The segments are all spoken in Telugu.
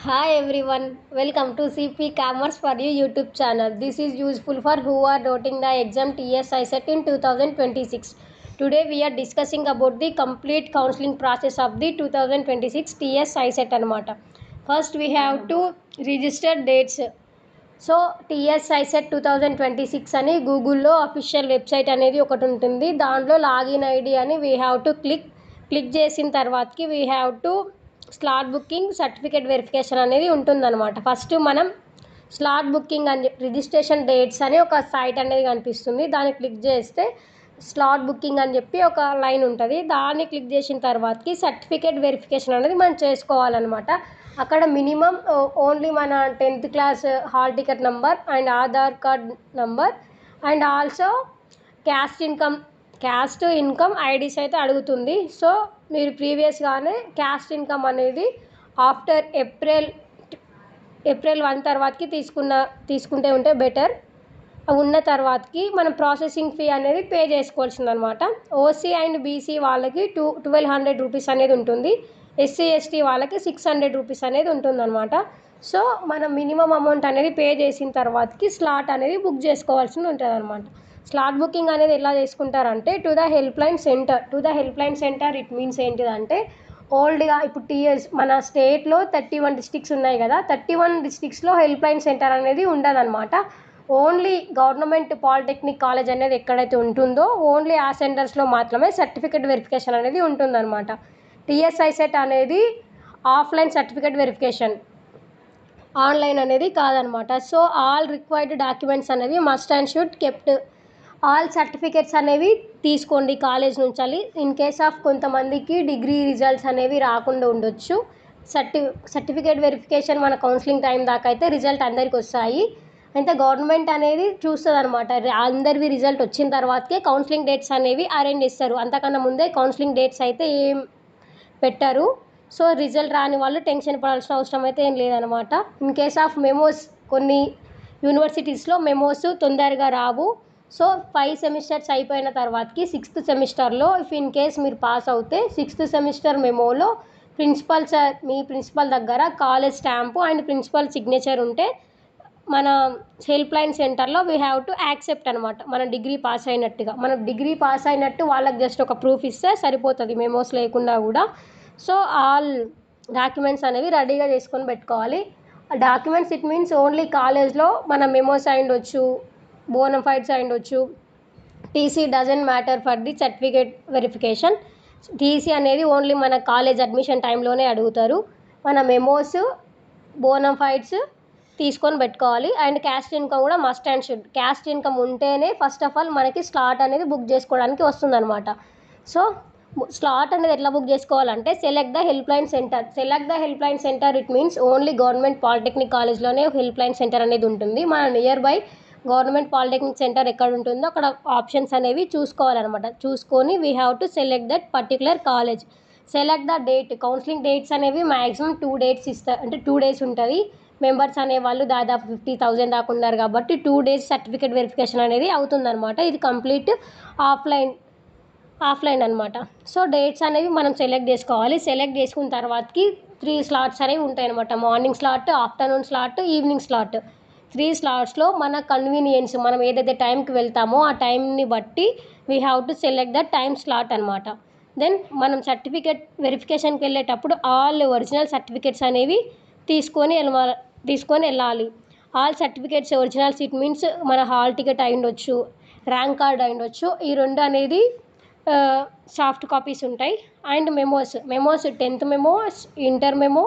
Hi everyone, welcome to CP Commerce for You YouTube channel. This is useful for who are writing the exam TSI set in 2026. Today we are discussing about the complete counseling process of the 2026 TSI set anamata. First we have to register dates. So TSI set 2026 అని గూగుల్లో అఫీషియల్ వెబ్సైట్ అనేది ఒకటి ఉంటుంది. దాంట్లో లాగిన్ ఐడి అని వీ హ్యావ్ టు క్లిక్ చేసిన తర్వాతకి we have to slot booking certificate verification అనేది ఉంటుందన్నమాట. ఫస్ట్ మనం స్లాట్ బుకింగ్ అని రిజిస్ట్రేషన్ డేట్స్ అని ఒక సైట్ అనేది కనిపిస్తుంది. దాన్ని క్లిక్ చేస్తే స్లాట్ బుకింగ్ అని చెప్పి ఒక లైన్ ఉంటుంది. దాన్ని క్లిక్ చేసిన తర్వాతకి సర్టిఫికేట్ వెరిఫికేషన్ అనేది మనం చేసుకోవాలన్నమాట. అక్కడ మినిమం ఓన్లీ మన 10th class hall ticket number and Aadhaar card number and also caste income IDs అయితే అడుగుతుంది. సో మీరు ప్రీవియస్గానే క్యాస్ట్ ఇన్కమ్ అనేది ఆఫ్టర్ ఏప్రిల్ 1 తర్వాతకి తీసుకుంటే ఉంటే బెటర్. ఉన్న తర్వాతకి మనం ప్రాసెసింగ్ ఫీ అనేది పే చేసుకోవాల్సిందనమాట. ఓసీ అండ్ బీసీ వాళ్ళకి 1200 రూపీస్ అనేది ఉంటుంది. ఎస్సీ ఎస్టీ వాళ్ళకి 600 రూపీస్ అనేది ఉంటుందన్నమాట. సో మనం మినిమం అమౌంట్ అనేది పే చేసిన తర్వాతకి స్లాట్ అనేది బుక్ చేసుకోవాల్సి ఉంటుంది అనమాట. స్లాట్ బుకింగ్ అనేది ఎలా చేసుకుంటారంటే to the help line centre it means ఏంటిదంటే ఓల్డ్గా ఇప్పుడు టీఎస్ మన స్టేట్లో 31 డిస్ట్రిక్ట్స్ ఉన్నాయి కదా, 31 డిస్ట్రిక్ట్స్లో హెల్ప్ లైన్ సెంటర్ అనేది ఉండదన్నమాట. ఓన్లీ గవర్నమెంట్ పాలిటెక్నిక్ కాలేజ్ అనేది ఎక్కడైతే ఉంటుందో ఓన్లీ ఆ సెంటర్స్లో మాత్రమే సర్టిఫికేట్ వెరిఫికేషన్ అనేది ఉంటుందన్నమాట. టీఎస్ఐ సెట్ అనేది ఆఫ్లైన్ సర్టిఫికేట్ వెరిఫికేషన్, ఆన్లైన్ అనేది కాదనమాట. సో ఆల్ రిక్వైర్డ్ డాక్యుమెంట్స్ అనేవి must and should kept. All certificates అనేవి తీసుకోండి కాలేజ్ నుంచి. ఇన్ కేస్ ఆఫ్ కొంతమందికి డిగ్రీ రిజల్ట్స్ అనేవి రాకుండా ఉండొచ్చు. సర్టిఫికేట్ వెరిఫికేషన్ మన కౌన్సిలింగ్ టైం దాకా అయితే రిజల్ట్ అందరికి వస్తాయి. అయితే గవర్నమెంట్ అనేది చూస్తుంది అనమాట. అందరివి రిజల్ట్ వచ్చిన తర్వాతకే కౌన్సిలింగ్ డేట్స్ అనేవి అరేంజ్ చేస్తారు. అంతకన్నా ముందే కౌన్సిలింగ్ డేట్స్ అయితే ఏం పెట్టారు. సో రిజల్ట్ రాని వాళ్ళు టెన్షన్ పడాల్సిన అవసరం అయితే ఏం లేదనమాట. ఇన్ కేస్ ఆఫ్ మెమోస్ కొన్ని యూనివర్సిటీస్లో మెమోస్ తొందరగా రావు. సో 5 సెమిస్టర్స్ అయిపోయిన తర్వాతకి 6th సెమిస్టర్లో ఇఫ్ ఇన్ కేస్ మీరు పాస్ అవుతే 6th సెమిస్టర్ మెమోలో మీ ప్రిన్సిపల్ దగ్గర college stamp and principal signature ఉంటే మన హెల్ప్ లైన్ సెంటర్లో వీ హ్యావ్ టు యాక్సెప్ట్ అనమాట. మనం డిగ్రీ పాస్ అయినట్టు వాళ్ళకి జస్ట్ ఒక ప్రూఫ్ ఇస్తే సరిపోతుంది మెమోస్ లేకుండా కూడా. సో ఆల్ డాక్యుమెంట్స్ అనేవి రెడీగా చేసుకొని పెట్టుకోవాలి. డాక్యుమెంట్స్ ఇట్ మీన్స్ ఓన్లీ కాలేజ్లో మన మెమోస్ అయ్యుండొచ్చు, బోనఫైడ్స్ అయ్యుండొచ్చు. TC doesn't matter for the certificate verification. TC అనేది ఓన్లీ మన కాలేజ్ అడ్మిషన్ టైంలోనే అడుగుతారు. మన మెమోస్, బోనఫైడ్స్ తీసుకొని పెట్టుకోవాలి. అండ్ క్యాస్ట్ ఇన్కమ్ కూడా must and should. Caste income ఉంటేనే ఫస్ట్ ఆఫ్ ఆల్ మనకి స్లాట్ అనేది బుక్ చేసుకోవడానికి వస్తుందన్నమాట. సో స్లాట్ అనేది ఎట్లా బుక్ చేసుకోవాలంటే select the help line centre it means only government polytechnic కాలేజ్లోనే హెల్ప్ లైన్ సెంటర్ అనేది ఉంటుంది. మన nearby government polytechnic centre ఎక్కడ ఉంటుందో అక్కడ ఆప్షన్స్ అనేవి చూసుకోవాలన్నమాట. చూసుకొని we have to select that particular college. Select the date. Counselling dates అనేవి మ్యాక్సిమం 2 డేట్స్ ఇస్తారు, అంటే 2 డేస్ ఉంటుంది. మెంబర్స్ అనేవాళ్ళు దాదాపు 50,000 దాకా ఉన్నారు కాబట్టి 2 డేస్ సర్టిఫికేట్ వెరిఫికేషన్ అనేది అవుతుందన్నమాట. ఇది కంప్లీట్ ఆఫ్లైన్ అనమాట. సో డేట్స్ అనేవి మనం సెలెక్ట్ చేసుకోవాలి. సెలెక్ట్ చేసుకున్న తర్వాతకి 3 స్లాట్స్ అనేవి ఉంటాయి అనమాట. Morning slot, afternoon slot, evening slot. 3 స్లాట్స్లో మన కన్వీనియన్స్ మనం ఏదైతే టైంకి వెళ్తామో ఆ టైంని బట్టి we have to select the time slot అనమాట. దెన్ మనం సర్టిఫికేట్ వెరిఫికేషన్కి వెళ్ళేటప్పుడు ఆల్ ఒరిజినల్ సర్టిఫికేట్స్ అనేవి తీసుకొని వెళ్ళాలి. All certificates originals it means మన హాల్ టికెట్ అయ్యుండొచ్చు, ర్యాంక్ కార్డ్ అయ్యుండొచ్చు. ఈ 2 అనేది సాఫ్ట్ కాపీస్ ఉంటాయి. And memos 10th memos, inter memo,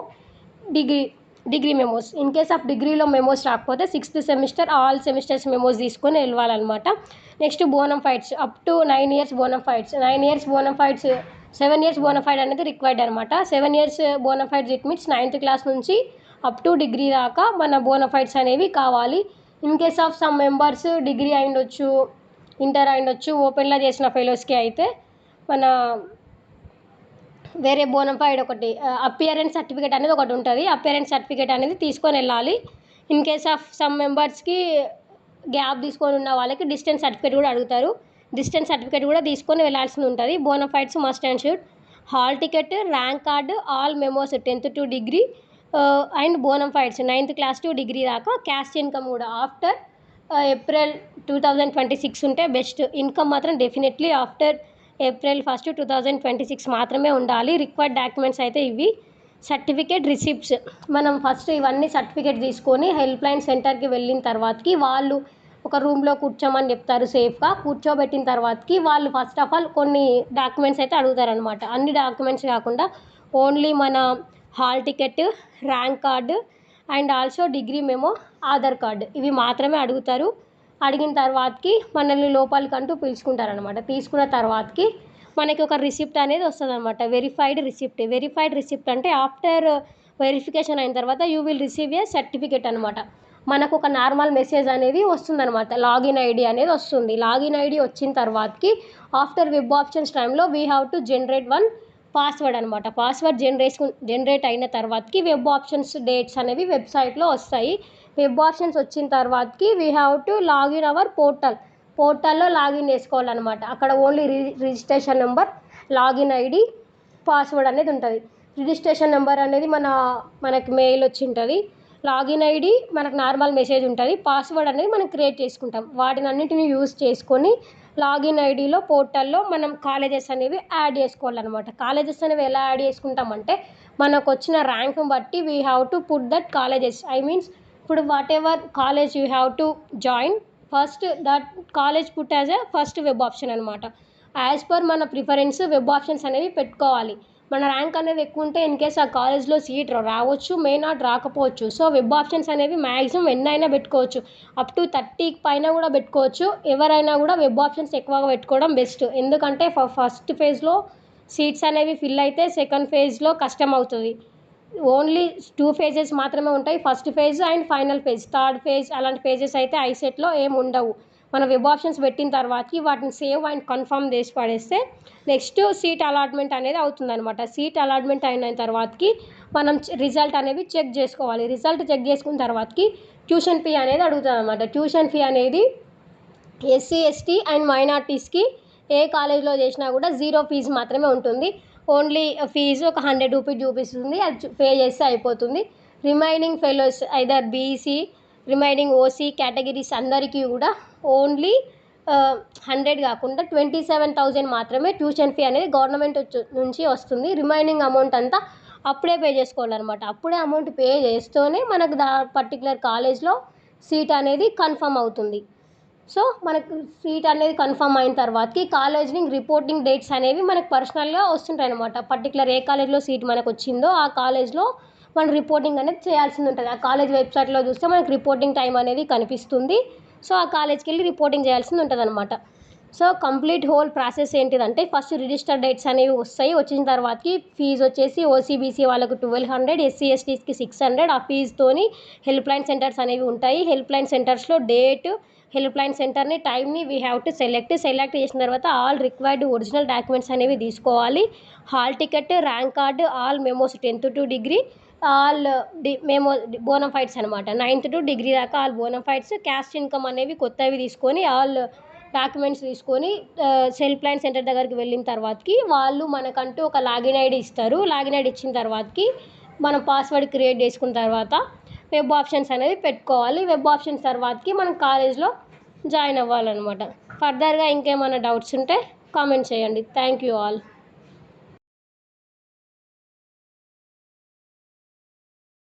degree memos. In case of డిగ్రీలో మెమోస్ రాకపోతే 6th semester all semesters memos తీసుకొని వెళ్ళాలన్నమాట. Next bonafides up to 9 years bonafides. 7 years bonafide అనేది రిక్వైర్డ్ అనమాట. 7 years bonafides it means 9th class నుంచి అప్ టు డిగ్రీ దాకా మన బోనఫైడ్స్ అనేవి కావాలి. In case of some members degree అయ్యుండొచ్చు, ఇంటర్ అయ్యుండొచ్చు. ఓపెన్లో చేసిన ఫెలోస్కి అయితే మన వేరే బోనఫైడ్ ఒకటి అపియరెన్స్ సర్టిఫికేట్ అనేది ఒకటి ఉంటుంది. అపియరెన్స్ సర్టిఫికేట్ అనేది తీసుకొని వెళ్ళాలి. ఇన్ కేస్ ఆఫ్ సమ్ మెంబర్స్కి గ్యాప్ తీసుకొని ఉన్న వాళ్ళకి డిస్టెన్స్ సర్టిఫికేట్ కూడా అడుగుతారు. డిస్టెన్స్ సర్టిఫికేట్ కూడా తీసుకొని వెళ్ళాల్సి ఉంటుంది. Bona fides must and should. Hall ticket, rank card, all memos 10th to degree, and bona fides 9th class to degree దాకా క్యాస్ట్ ఇన్కమ్ కూడా ఆఫ్టర్ ఏప్రిల్ 2026 ఉంటే బెస్ట్. ఇన్కమ్ మాత్రం డెఫినెట్లీ ఆఫ్టర్ ఏప్రిల్ 1 2026 మాత్రమే ఉండాలి. రిక్వైర్డ్ డాక్యుమెంట్స్ అయితే ఇవి. సర్టిఫికేట్ రిసిప్ట్స్ మనం ఫస్ట్ ఇవన్నీ సర్టిఫికేట్ తీసుకొని హెల్ప్ లైన్ సెంటర్కి వెళ్ళిన తర్వాతకి వాళ్ళు ఒక రూమ్లో కూర్చోమని చెప్తారు. సేఫ్గా కూర్చోబెట్టిన తర్వాతకి వాళ్ళు ఫస్ట్ ఆఫ్ ఆల్ కొన్ని డాక్యుమెంట్స్ అయితే అడుగుతారనమాట. అన్ని డాక్యుమెంట్స్ కాకుండా ఓన్లీ మన hall ticket, rank card and also degree memo, Aadhaar card ఇవి మాత్రమే అడుగుతారు. అడిగిన తర్వాతకి మనల్ని లోపలికంటూ పిలుచుకుంటారనమాట. తీసుకున్న తర్వాతకి మనకి ఒక రిసిప్ట్ అనేది వస్తుంది అనమాట. వెరిఫైడ్ రిసిప్ట్ అంటే ఆఫ్టర్ వెరిఫికేషన్ అయిన తర్వాత you will receive a certificate అనమాట. మనకు ఒక నార్మల్ మెసేజ్ అనేది వస్తుందన్నమాట. లాగిన్ ఐడి అనేది వస్తుంది. లాగిన్ ఐడి వచ్చిన తర్వాతకి ఆఫ్టర్ వెబ్ ఆప్షన్స్ టైంలో we have to generate one password అనమాట. పాస్వర్డ్ జనరేట్ అయిన తర్వాతకి వెబ్ ఆప్షన్స్ డేట్స్ అనేవి వెబ్సైట్లో వస్తాయి. వెబ్ ఆప్షన్స్ వచ్చిన తర్వాతకి we have to login our పోర్టల్లో లాగిన్ చేసుకోవాలన్నమాట. అక్కడ only registration number, login ID, password అనేది ఉంటుంది. రిజిస్ట్రేషన్ నెంబర్ అనేది మనకి మెయిల్ వచ్చి ఉంటుంది. లాగిన్ ఐడి మనకు నార్మల్ మెసేజ్ ఉంటుంది. పాస్వర్డ్ అనేది మనం క్రియేట్ చేసుకుంటాం. వాటిని అన్నింటినీ యూజ్ చేసుకొని లాగిన్ ఐడిలో పోర్టల్లో మనం కాలేజెస్ అనేవి యాడ్ చేసుకోవాలన్నమాట. కాలేజెస్ అనేవి ఎలా యాడ్ చేసుకుంటామంటే మనకు వచ్చిన ర్యాంక్ని బట్టి we have to put that colleges. I means ఇప్పుడు whatever college you have to join first that college put as a first web option అనమాట. యాజ్ పర్ మన ప్రిఫరెన్స్ వెబ్ ఆప్షన్స్ అనేవి పెట్టుకోవాలి. మన ర్యాంక్ అనేది ఎక్కువ ఉంటే ఇన్ కేస్ ఆ కాలేజ్లో సీట్ రావచ్చు, మే నాట్ రాకపోవచ్చు. సో వెబ్ ఆప్షన్స్ అనేవి మ్యాక్సిమం ఎన్నైనా పెట్టుకోవచ్చు. అప్ టు 30 పైన కూడా పెట్టుకోవచ్చు. ఎవరైనా కూడా వెబ్ ఆప్షన్స్ ఎక్కువగా పెట్టుకోవడం బెస్ట్. ఎందుకంటే ఫస్ట్ ఫేజ్లో సీట్స్ అనేవి ఫిల్ అయితే సెకండ్ ఫేజ్లో కష్టం అవుతుంది. ఓన్లీ 2 phases మాత్రమే ఉంటాయి. First phase and final phase. Third phase అలాంటి ఫేజెస్ అయితే ఐసెట్లో ఏమి ఉండవు. మన వెబ్ ఆప్షన్స్ పెట్టిన తర్వాతకి వాటిని సేవ్ అండ్ కన్ఫర్మ్ చేసి పడేస్తే నెక్స్ట్ సీట్ అలాట్మెంట్ అనేది అవుతుందన్నమాట. సీట్ అలాట్మెంట్ అయిన తర్వాతకి మనం రిజల్ట్ అనేవి చెక్ చేసుకోవాలి. రిజల్ట్ చెక్ చేసుకున్న తర్వాతకి ట్యూషన్ ఫీ అనేది అడుగుతుంది అనమాట. ట్యూషన్ ఫీ అనేది ఎస్సీ, ఎస్టీ అండ్ మైనార్టీస్కి ఏ కాలేజ్లో చేసినా కూడా 0 ఫీజు మాత్రమే ఉంటుంది. ఓన్లీ ఫీజు ఒక 100 రూపీస్ చూపిస్తుంది. అది పే చేస్తే అయిపోతుంది. Remaining fellows either BC, remaining OC categories అందరికీ కూడా ఓన్లీ 100 కాకుండా 27,000 మాత్రమే ట్యూషన్ ఫీ అనేది గవర్నమెంట్ నుంచి వస్తుంది. రిమైనింగ్ అమౌంట్ అంతా అప్పుడే పే చేసుకోవాలన్నమాట. అప్పుడే అమౌంట్ పే చేస్తూనే మనకు పర్టికులర్ కాలేజ్లో సీట్ అనేది కన్ఫర్మ్ అవుతుంది. సో మనకు సీట్ అనేది కన్ఫర్మ్ అయిన తర్వాతకి కాలేజ్ని రిపోర్టింగ్ డేట్స్ అనేవి మనకు పర్సనల్గా వస్తుంటాయి అనమాట. పర్టికులర్ ఏ కాలేజ్లో సీట్ మనకు వచ్చిందో ఆ కాలేజ్లో మనం రిపోర్టింగ్ అనేది చేయాల్సి ఉంటుంది. ఆ కాలేజ్ వెబ్సైట్లో చూస్తే మనకు రిపోర్టింగ్ టైం అనేది కనిపిస్తుంది. సో ఆ కాలేజ్కి వెళ్ళి రిపోర్టింగ్ చేయాల్సింది ఉంటుంది అనమాట. సో కంప్లీట్ హోల్ ప్రాసెస్ ఏంటిదంటే ఫస్ట్ రిజిస్టర్ డేట్స్ అనేవి వస్తాయి. వచ్చిన తర్వాతకి ఫీజు వచ్చేసి ఓసీబీసీ వాళ్ళకు 1200, ఎస్సీ ఎస్టీస్కి 600. ఆ ఫీజుతోని హెల్ప్ లైన్ సెంటర్స్ అనేవి ఉంటాయి. హెల్ప్ లైన్ సెంటర్స్లో డేట్, హెల్ప్ లైన్ సెంటర్ని, టైంని వీ హ్యావ్ టు సెలెక్ట్ చేసిన తర్వాత ఆల్ రిక్వైర్డ్ ఒరిజినల్ డాక్యుమెంట్స్ అనేవి తీసుకోవాలి. Hall ticket, rank card, all memos 10th to degree, all మేము బోనఫైడ్స్ అనమాట. 9th to డిగ్రీ దాకా ఆల్ బోనఫైడ్స్, క్యాస్ట్ ఇన్కమ్ అనేవి కొత్తవి తీసుకొని ఆల్ డాక్యుమెంట్స్ తీసుకొని హెల్ప్ లైన్ సెంటర్ దగ్గరికి వెళ్ళిన తర్వాతకి వాళ్ళు మనకంటూ ఒక లాగిన్ ఐడి ఇస్తారు. లాగిన్ ఐడి ఇచ్చిన తర్వాతకి మనం పాస్వర్డ్ క్రియేట్ చేసుకున్న తర్వాత వెబ్ ఆప్షన్స్ అనేది పెట్టుకోవాలి. వెబ్ ఆప్షన్స్ తర్వాతకి మనం కాలేజ్లో జాయిన్ అవ్వాలన్నమాట. ఫర్దర్గా ఇంకేమైనా డౌట్స్ ఉంటే కామెంట్ చేయండి. Thank you all.